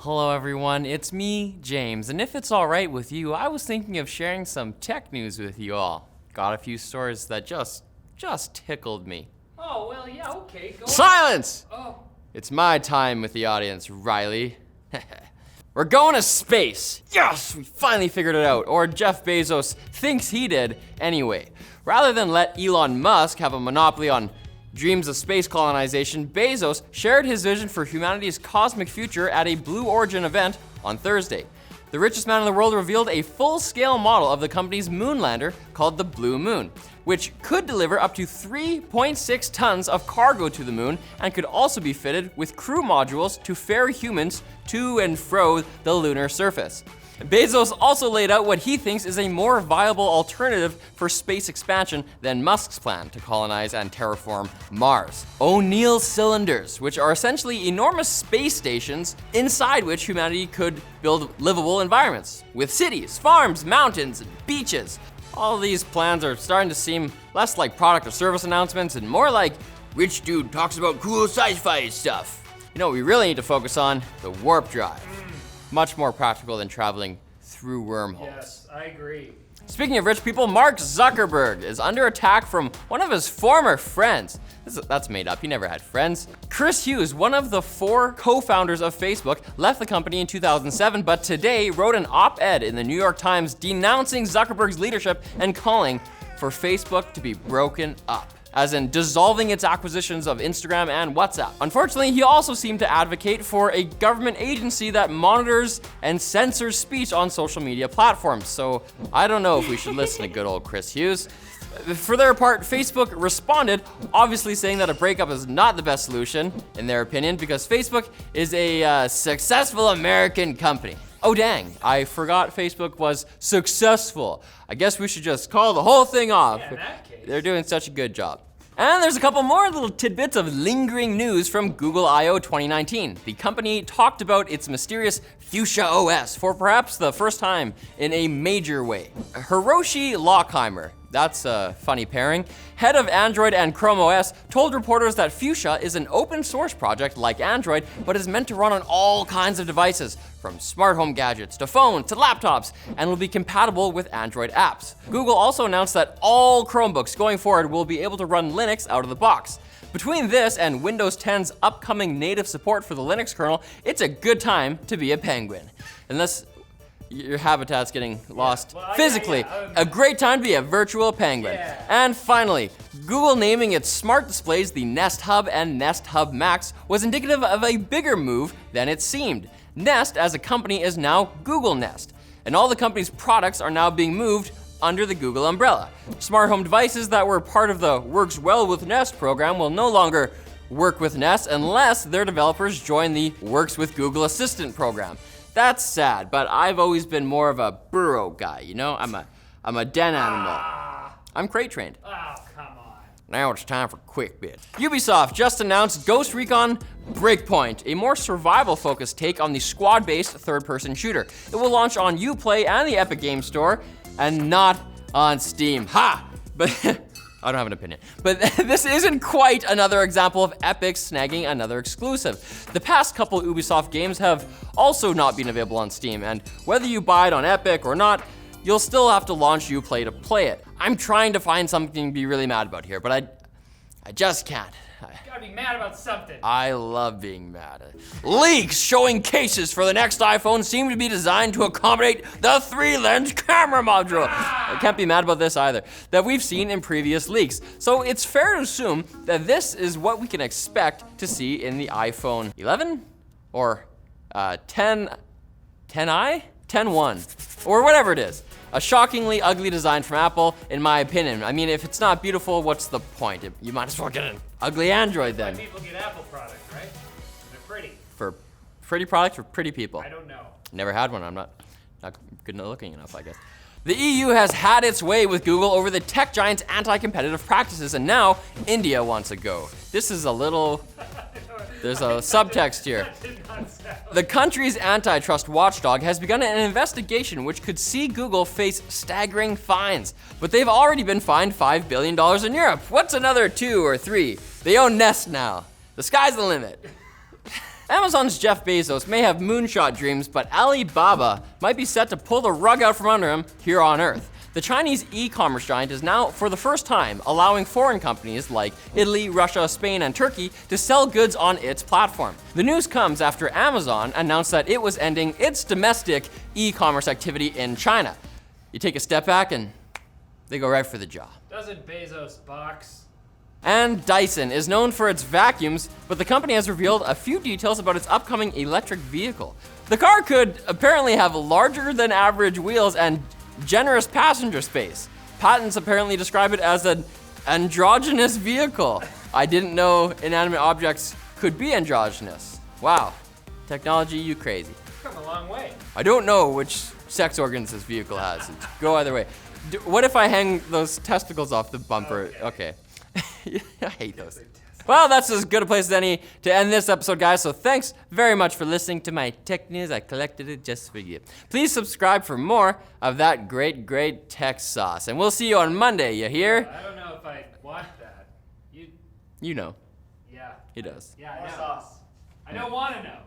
Hello everyone, it's me, James, and if it's alright with you, I was thinking of sharing some tech news with you all. Got a few stories that just tickled me. Oh, well, yeah, okay, go Silence! on. Oh. It's my time with the audience, Riley. We're going to space! Yes, we finally figured it out, or Jeff Bezos thinks he did anyway. Rather than let Elon Musk have a monopoly on dreams of space colonization, Bezos shared his vision for humanity's cosmic future at a Blue Origin event on Thursday. The richest man in the world revealed a full-scale model of the company's moonlander called the Blue Moon, which could deliver up to 3.6 tons of cargo to the moon and could also be fitted with crew modules to ferry humans to and fro the lunar surface. Bezos also laid out what he thinks is a more viable alternative for space expansion than Musk's plan to colonize and terraform Mars. O'Neill cylinders, which are essentially enormous space stations inside which humanity could build livable environments, with cities, farms, mountains, and beaches. All these plans are starting to seem less like product or service announcements and more like rich dude talks about cool sci-fi stuff. You know what we really need to focus on? The warp drive. Much more practical than traveling through wormholes. Yes, I agree. Speaking of rich people, Mark Zuckerberg is under attack from one of his former friends. That's made up, he never had friends. Chris Hughes, one of the 4 co-founders of Facebook, left the company in 2007, but today wrote an op-ed in the New York Times denouncing Zuckerberg's leadership and calling for Facebook to be broken up, as in dissolving its acquisitions of Instagram and WhatsApp. Unfortunately, he also seemed to advocate for a government agency that monitors and censors speech on social media platforms. So I don't know if we should listen to good old Chris Hughes. For their part, Facebook responded, obviously saying that a breakup is not the best solution, in their opinion, because Facebook is a successful American company. Oh dang, I forgot Facebook was successful. I guess we should just call the whole thing off. Yeah, in that case. They're doing such a good job. And there's a couple more little tidbits of lingering news from Google I/O 2019. The company talked about its mysterious Fuchsia OS for perhaps the first time in a major way. Hiroshi Lockheimer, that's a funny pairing, head of Android and Chrome OS, told reporters that Fuchsia is an open source project like Android, but is meant to run on all kinds of devices, from smart home gadgets to phones to laptops, and will be compatible with Android apps. Google also announced that all Chromebooks going forward will be able to run Linux out of the box. Between this and Windows 10's upcoming native support for the Linux kernel, it's a good time to be a penguin. Unless your habitat's getting lost physically. A great time to be a virtual penguin. Yeah. And finally, Google naming its smart displays the Nest Hub and Nest Hub Max was indicative of a bigger move than it seemed. Nest as a company is now Google Nest, and all the company's products are now being moved under the Google umbrella. Smart home devices that were part of the Works Well with Nest program will no longer work with Nest unless their developers join the Works with Google Assistant program. That's sad, but I've always been more of a burrow guy, you know? I'm a den animal. I'm crate trained. Oh, come on. Now it's time for quick bits. Ubisoft just announced Ghost Recon Breakpoint, a more survival-focused take on the squad-based third-person shooter. It will launch on Uplay and the Epic Games Store, and not on Steam. Ha! But I don't have an opinion. But this isn't quite another example of Epic snagging another exclusive. The past couple Ubisoft games have also not been available on Steam, and whether you buy it on Epic or not, you'll still have to launch Uplay to play it. I'm trying to find something to be really mad about here, but I just can't. You gotta be mad about something. I love being mad. Leaks showing cases for the next iPhone seem to be designed to accommodate the 3-lens camera module. I can't be mad about this either, that we've seen in previous leaks. So it's fair to assume that this is what we can expect to see in the iPhone 11 or 10i, 10.1, or whatever it is. A shockingly ugly design from Apple, in my opinion. I mean, if it's not beautiful, what's the point? You might as well get an ugly Android then. Why people get Apple products, right? They're pretty. For pretty products for pretty people. I don't know. Never had one, I'm not good looking enough, I guess. The EU has had its way with Google over the tech giant's anti-competitive practices, and now India wants a go. This is a little, there's a subtext here. The country's antitrust watchdog has begun an investigation which could see Google face staggering fines. But they've already been fined $5 billion in Europe. What's another 2 or 3? They own Nest now. The sky's the limit. Amazon's Jeff Bezos may have moonshot dreams, but Alibaba might be set to pull the rug out from under him here on Earth. The Chinese e-commerce giant is now, for the first time, allowing foreign companies like Italy, Russia, Spain, and Turkey to sell goods on its platform. The news comes after Amazon announced that it was ending its domestic e-commerce activity in China. You take a step back and they go right for the jaw. Doesn't Bezos box? And Dyson is known for its vacuums, but the company has revealed a few details about its upcoming electric vehicle. The car could apparently have larger than average wheels and generous passenger space. Patents apparently describe it as an androgynous vehicle. I didn't know inanimate objects could be androgynous. Wow, technology, you crazy. Come a long way. I don't know which sex organs this vehicle has. Go either way. What if I hang those testicles off the bumper? Okay. I hate those. Well, that's as good a place as any to end this episode, guys. So thanks very much for listening to my tech news. I collected it just for you. Please subscribe for more of that great, great tech sauce. And we'll see you on Monday, you hear? I don't know if I want that. You know. Yeah. He does. Yeah, I More know. sauce. I don't want to know.